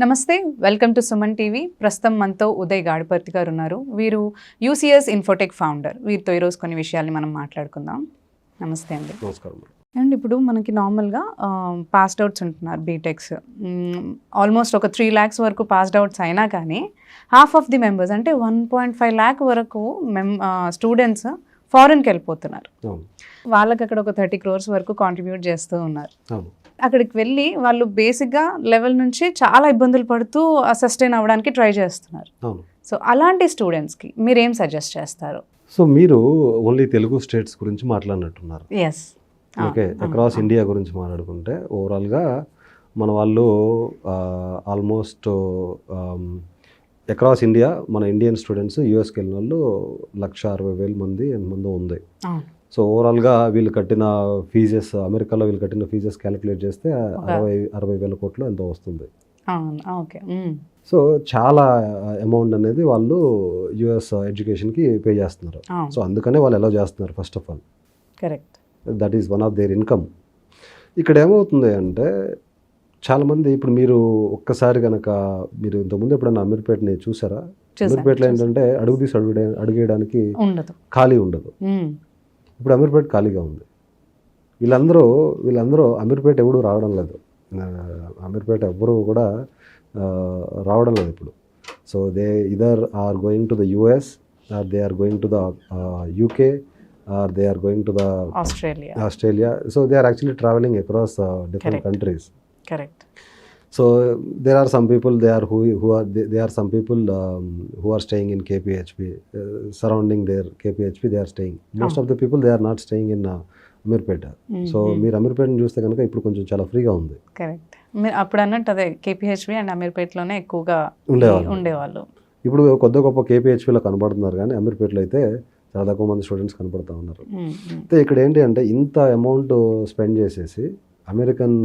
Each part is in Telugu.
నమస్తే, వెల్కమ్ టు సుమన్ టీవీ. ప్రస్తుతం మనతో ఉదయ్ గాడిపర్తి గారు ఉన్నారు. వీరు యూసీఎస్ ఇన్ఫోటెక్ ఫౌండర్. వీరితో ఈరోజు కొన్ని విషయాల్ని మనం మాట్లాడుకుందాం. నమస్తే అండి. నమస్కారం. అండ్ ఇప్పుడు మనకి నార్మల్గా పాస్డ్ అవుట్స్ ఉంటున్నారు బీటెక్స్. ఆల్మోస్ట్ ఒక 3 lakhs వరకు పాస్డ్ అవుట్స్ అయినా కానీ హాఫ్ ఆఫ్ ది మెంబర్స్ అంటే 1.5 lakh వరకు స్టూడెంట్స్ ఫారెన్కి వెళ్ళిపోతున్నారు. వాళ్ళకి అక్కడ ఒక 30 crores వరకు కాంట్రిబ్యూట్ చేస్తూ ఉన్నారు. అక్కడికి వెళ్ళి వాళ్ళు బేసిక్గా లెవెల్ నుంచి చాలా ఇబ్బందులు పడుతూ సస్టైన్ అవ్వడానికి ట్రై చేస్తున్నారు. సో అలాంటి స్టూడెంట్స్కి మీరేం సజెస్ట్ చేస్తారు? సో మీరు ఓన్లీ తెలుగు స్టేట్స్ గురించి మాట్లాడినట్టున్నారు. Yes, okay. అక్రాస్ ఇండియా గురించి మాట్లాడుకుంటే ఓవరాల్గా మన వాళ్ళు ఆల్మోస్ట్ అక్రాస్ ఇండియా మన ఇండియన్ స్టూడెంట్స్ యూఎస్కి వెళ్ళిన వాళ్ళు 160,000 మంది ఎంతమంది ఉంది. సో ఓవరాల్గా వీళ్ళు కట్టిన ఫీజెస్, అమెరికాలో వీళ్ళు కట్టిన ఫీజెస్ క్యాలిక్యులేట్ చేస్తే 60,000 కోట్లు ఎంతో వస్తుంది. ఓకే. సో చాలా అమౌంట్ అనేది వాళ్ళు యుఎస్ ఎడ్యుకేషన్కి పే చేస్తున్నారు. సో అందుకనే వాళ్ళు ఎలా చేస్తున్నారు first of all. Correct. That is one of their income. ఇక్కడ ఏమవుతుంది అంటే చాలామంది ఇప్పుడు మీరు ఒక్కసారి కనుక మీరు ఇంతకుముందు ఎప్పుడన్నా అమీర్పేటని చూసారా? అమీర్పేటలో ఏంటంటే అడుగు తీసి అడుగేయడానికి ఖాళీ ఉండదు. ఇప్పుడు అమీర్పేట ఖాళీగా ఉంది. వీళ్ళందరూ అమీర్పేట ఎవడు రావడం లేదు. అమీర్పేట ఎవ్వరు కూడా రావడం లేదు ఇప్పుడు. So they either are going to the US or they are going to the UK or they are going to the Australia. So they are actually travelling across different countries. Correct. So there are some people there are some people who are staying in KPHP, surrounding their KPHP they are staying. Most of the people they are not staying in Amirpeta. So మీరు అమీర్పేటని చూస్తే కనుక ఇప్పుడు కొంచెం చాలా ఫ్రీగా ఉంది. కరెక్ట్. మీరు అప్పుడు అన్నట్టు అదే కేపీహెచ్పి అండ్ అమీర్పేటలోనే ఎక్కువగా ఉండేవాళ్ళు. ఇప్పుడు కొద్ది గొప్ప కేపీహెచ్పిలో కనబడుతున్నారు కానీ అమీర్పేటలో అయితే చాలా తక్కువ మంది స్టూడెంట్స్ కనపడుతూ ఉన్నారు. అయితే ఇక్కడ ఏంటి అంటే ఇంత అమౌంట్ స్పెండ్ చేసేసి అమెరికన్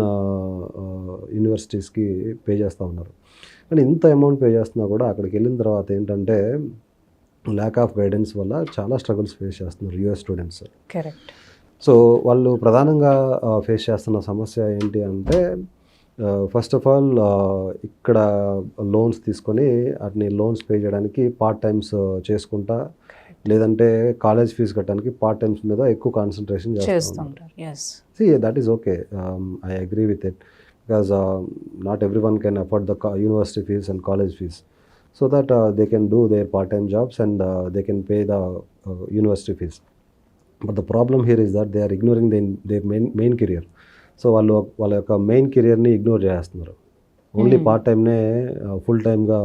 యూనివర్సిటీస్కి పే చేస్తూ ఉన్నారు. కానీ ఇంత అమౌంట్ పే చేస్తున్నా కూడా అక్కడికి వెళ్ళిన తర్వాత ఏంటంటే ల్యాక్ ఆఫ్ గైడెన్స్ వల్ల చాలా స్ట్రగుల్స్ ఫేస్ చేస్తున్నారు యూఎస్ స్టూడెంట్స్. కరెక్ట్. సో వాళ్ళు ప్రధానంగా ఫేస్ చేస్తున్న సమస్య ఏంటి అంటే ఫస్ట్ ఆఫ్ ఆల్ ఇక్కడ లోన్స్ తీసుకొని వాటిని లోన్స్ పే చేయడానికి పార్ట్ టైమ్స్ చేసుకుంటా లేదంటే కాలేజ్ ఫీజు కట్టడానికి పార్ట్ టైమ్స్ మీద ఎక్కువ కాన్సన్ట్రేషన్ చేస్తుంటారు. See, that is okay. I agree with it because not everyone can afford the university fees and college fees. So that they can do their part-time jobs and they can pay the university fees. But the problem here is that they are ignoring their main career. So వాళ్ళ యొక్క మెయిన్ కెరియర్ని ఇగ్నోర్ చేస్తున్నారు. ఓన్లీ పార్ట్ టైమ్నే ఫుల్ టైమ్గా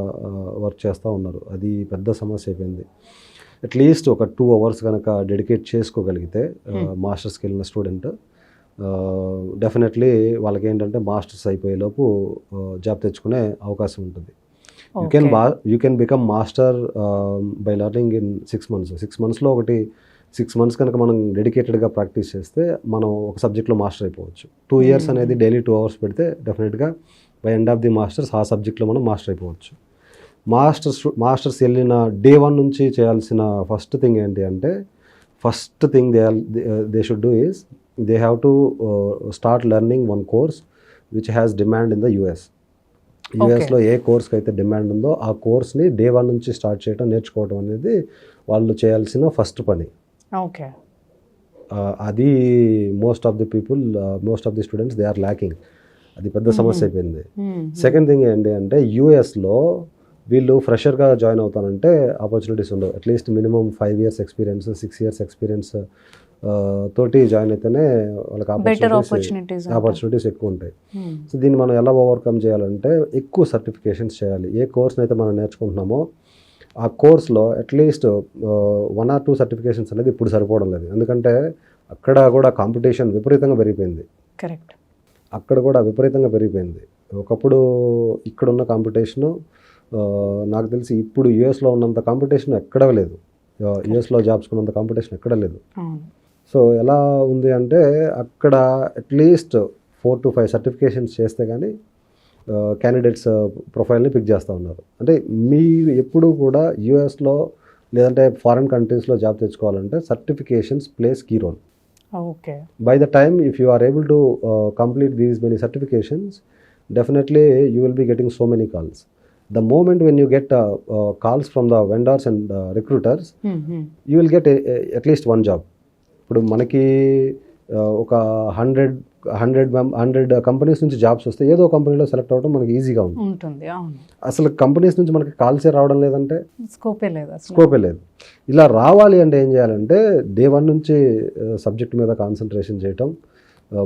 వర్క్ చేస్తూ ఉన్నారు. అది పెద్ద సమస్య అయిపోయింది. అట్లీస్ట్ ఒక 2 hours కనుక డెడికేట్ చేసుకోగలిగితే మాస్టర్స్కి వెళ్ళిన స్టూడెంట్ డెఫినెట్లీ వాళ్ళకి ఏంటంటే మాస్టర్స్ అయిపోయేలోపు జాబ్ తెచ్చుకునే అవకాశం ఉంటుంది. You can become master by learning in 6 months. 6 monthsలో 6 months కనుక మనం డెడికేటెడ్గా ప్రాక్టీస్ చేస్తే మనం ఒక సబ్జెక్ట్లో మాస్టర్ అయిపోవచ్చు. 2 years అనేది డైలీ 2 hours పెడితే డెఫినెట్గా by end of the masters ఆ సబ్జెక్ట్లో మనం మాస్టర్ అయిపోవచ్చు. మాస్టర్స్ వెళ్ళిన డే 1 నుంచి చేయాల్సిన ఫస్ట్ థింగ్ ఏంటి అంటే first thing they should do is they have to start learning one course which has demand in the US. యుఎస్లో ఏ కోర్స్కి అయితే డిమాండ్ ఉందో ఆ కోర్స్ని డే 1 నుంచి స్టార్ట్ చేయడం నేర్చుకోవడం అనేది వాళ్ళు చేయాల్సిన ఫస్ట్ పని. ఓకే. అది most of the students they are lacking. అది పెద్ద సమస్య అయిపోయింది. సెకండ్ థింగ్ ఏంటి అంటే యూఎస్లో వీళ్ళు ఫ్రెషర్గా జాయిన్ అవుతానంటే ఆపర్చునిటీస్ ఉండవు. At least minimum 5 years experience 6 years experience తోటి జాయిన్ అయితేనే వాళ్ళకి ఆపర్చునిటీస్ ఎక్కువ ఉంటాయి. సో దీన్ని మనం ఎలా ఓవర్కమ్ చేయాలంటే ఎక్కువ సర్టిఫికేషన్స్ చేయాలి. ఏ కోర్స్ని అయితే మనం నేర్చుకుంటున్నామో ఆ కోర్స్లో అట్లీస్ట్ 1 or 2 సర్టిఫికేషన్స్ అనేది ఇప్పుడు సరిపోవడం లేదు. ఎందుకంటే అక్కడ కూడా కాంపిటీషన్ విపరీతంగా పెరిగిపోయింది. కరెక్ట్. అక్కడ కూడా విపరీతంగా పెరిగిపోయింది. ఒకప్పుడు ఇక్కడున్న కాంపిటీషను నాకు తెలిసి ఇప్పుడు యూఎస్లో ఉన్నంత కాంపిటీషన్ ఎక్కడా లేదు. యూఎస్లో జాబ్స్ ఉన్నంత కాంపిటీషన్ ఎక్కడా లేదు. సో ఎలా ఉంది అంటే అక్కడ అట్లీస్ట్ 4 to 5 సర్టిఫికేషన్స్ చేస్తే కానీ క్యాండిడేట్స్ ప్రొఫైల్ని పిక్ చేస్తూ ఉన్నారు. అంటే మీరు ఎప్పుడు కూడా యూఎస్లో లేదంటే ఫారిన్ కంట్రీస్లో జాబ్ తెచ్చుకోవాలంటే certifications plays key role. Okay. By the time if you are able to complete these many certifications, definitely you will be getting so many calls. The moment when you get calls from the vendors and recruiters, you will get at least one job. ఇప్పుడు మనకి ఒక 100 కంపెనీస్ నుంచి జాబ్స్ వస్తే ఏదో కంపెనీలో సెలెక్ట్ అవ్వడం మనకి ఈజీగా ఉంటుంది. అవును, అసలు కంపెనీస్ నుంచి మనకి కాల్సే రావడం లేదంటే స్కోపే లేదు అసలు. స్కోపే లేదు. ఇలా రావాలి అంటే ఏం చేయాలంటే డే 1 నుంచి సబ్జెక్ట్ మీద కాన్సన్ట్రేషన్ చేయటం,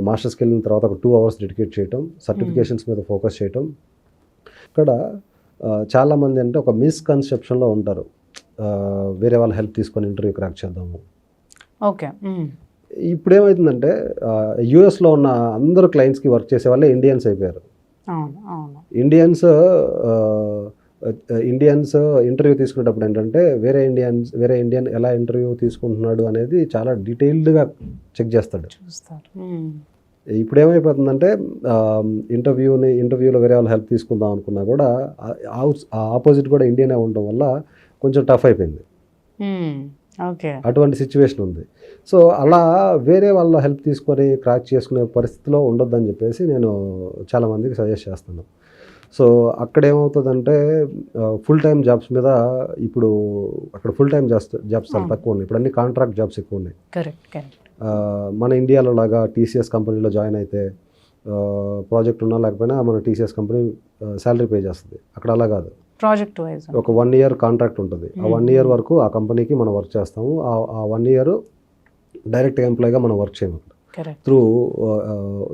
మాస్టర్స్కి వెళ్ళిన తర్వాత ఒక 2 hours డెడికేట్ చేయటం, సర్టిఫికేషన్స్ మీద ఫోకస్ చేయటం. ఇక్కడ చాలామంది అంటే ఒక మిస్కన్సెప్షన్లో ఉంటారు, వేరే వాళ్ళ హెల్ప్ తీసుకొని ఇంటర్వ్యూ క్రాక్ చేద్దాము. ఓకే, ఇప్పుడు ఏమవుతుందంటే యూఎస్లో ఉన్న అందరూ క్లయింట్స్కి వర్క్ చేసే వాళ్ళే ఇండియన్స్ అయిపోయారు. అవును అవును. ఇండియన్స్ ఇంటర్వ్యూ తీసుకునేటప్పుడు ఏంటంటే వేరే ఇండియన్ ఎలా ఇంటర్వ్యూ తీసుకుంటున్నాడు అనేది చాలా డీటెయిల్డ్గా చెక్ చేస్తాడు, చూస్తారు. ఇప్పుడు ఏమైపోతుందంటే ఇంటర్వ్యూలో వేరే వాళ్ళు హెల్ప్ తీసుకుందాం అనుకున్నా కూడా ఆపోజిట్ కూడా ఇండియనే ఉండడం వల్ల కొంచెం టఫ్ అయిపోయింది. ఓకే, అటువంటి సిచ్యువేషన్ ఉంది. సో అలా వేరే వాళ్ళ హెల్ప్ తీసుకొని క్రాక్ చేసుకునే పరిస్థితిలో ఉండొద్దని చెప్పేసి నేను చాలామందికి సజెస్ట్ చేస్తాను. సో అక్కడ ఏమవుతుందంటే ఫుల్ టైం జాబ్స్ మీద ఇప్పుడు అక్కడ ఫుల్ టైం జాబ్స్ చాలా తక్కువ ఉన్నాయి. ఇప్పుడు అన్ని కాంట్రాక్ట్ జాబ్స్ ఎక్కువ ఉన్నాయి. కరెక్ట్. మన ఇండియాలో లాగా టీసీఎస్ కంపెనీలో జాయిన్ అయితే ప్రాజెక్ట్ ఉన్నా లేకపోయినా మన టీసీఎస్ కంపెనీ శాలరీ పే చేస్తుంది. అక్కడ అలా కాదు, ప్రాజెక్ట్ వైజ్ ఒక 1 year కాంట్రాక్ట్ ఉంటుంది. ఆ 1 year వరకు ఆ కంపెనీకి మనం వర్క్ చేస్తాము. ఆ 1 year డైరెక్ట్గా ఎంప్లాయ్గా మనం వర్క్ చేయము.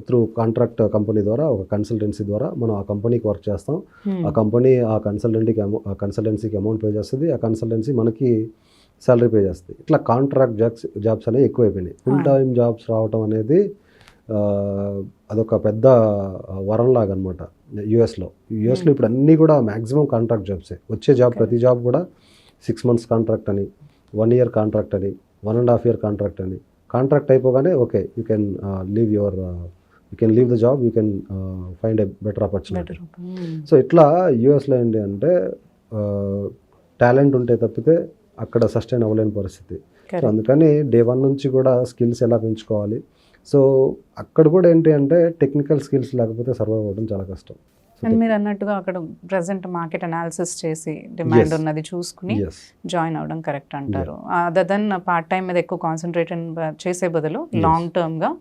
త్రూ కాంట్రాక్ట్ కంపెనీ ద్వారా, ఒక కన్సల్టెన్సీ ద్వారా మనం ఆ కంపెనీకి వర్క్ చేస్తాం. ఆ కంపెనీ ఆ కన్సల్టెన్సీకి అమౌంట్ పే చేస్తుంది, ఆ కన్సల్టెన్సీ మనకి శాలరీ పే చేస్తుంది. ఇట్లా కాంట్రాక్ట్ జాబ్స్ అనేవి ఎక్కువైపోయినాయి. ఫుల్ టైం జాబ్స్ రావటం అనేది అదొక పెద్ద వరంలాగా అనమాట. యూఎస్లో ఇప్పుడు అన్నీ కూడా మ్యాక్సిమం కాంట్రాక్ట్ జాబ్సే. వచ్చే జాబ్ ప్రతి జాబ్ కూడా 6 months కాంట్రాక్ట్ అని, 1 year కాంట్రాక్ట్ అని, 1.5 year కాంట్రాక్ట్ అని. కాంట్రాక్ట్ అయిపోగానే okay you can leave the job, you can find a better opportunity. So ఇట్లా యూఎస్లో ఏంటి అంటే టాలెంట్ ఉంటే తప్పితే అక్కడ సస్టైన్ అవ్వలేని పరిస్థితి. సో అందుకని డే 1 నుంచి కూడా స్కిల్స్ ఎలా పెంచుకోవాలి. సో అక్కడ కూడా ఏంటి అంటే టెక్నికల్ స్కిల్స్ లేకపోతే సర్వైవ్ అవ్వడం చాలా కష్టం. అండ్ మీరు అన్నట్టుగా అక్కడ ప్రెసెంట్ మార్కెట్ అనాలిసిస్ చేసి డిమాండ్ ఉన్నది చూసుకుని జాయిన్ అవ్వడం కరెక్ట్ అంటారు. అదర్ దెన్ పార్ట్ టైం మీద ఎక్కువ కాన్సన్ట్రేషన్ చేసే బదులు లాంగ్ టర్మ్గా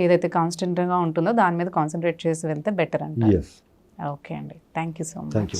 ఏదైతే కాన్స్టెంట్గా ఉంటుందో దాని మీద కాన్సన్ట్రేట్ చేసి వెళ్తే బెటర్ అంటారు. ఓకే అండి, థ్యాంక్ యూ సో మచ్.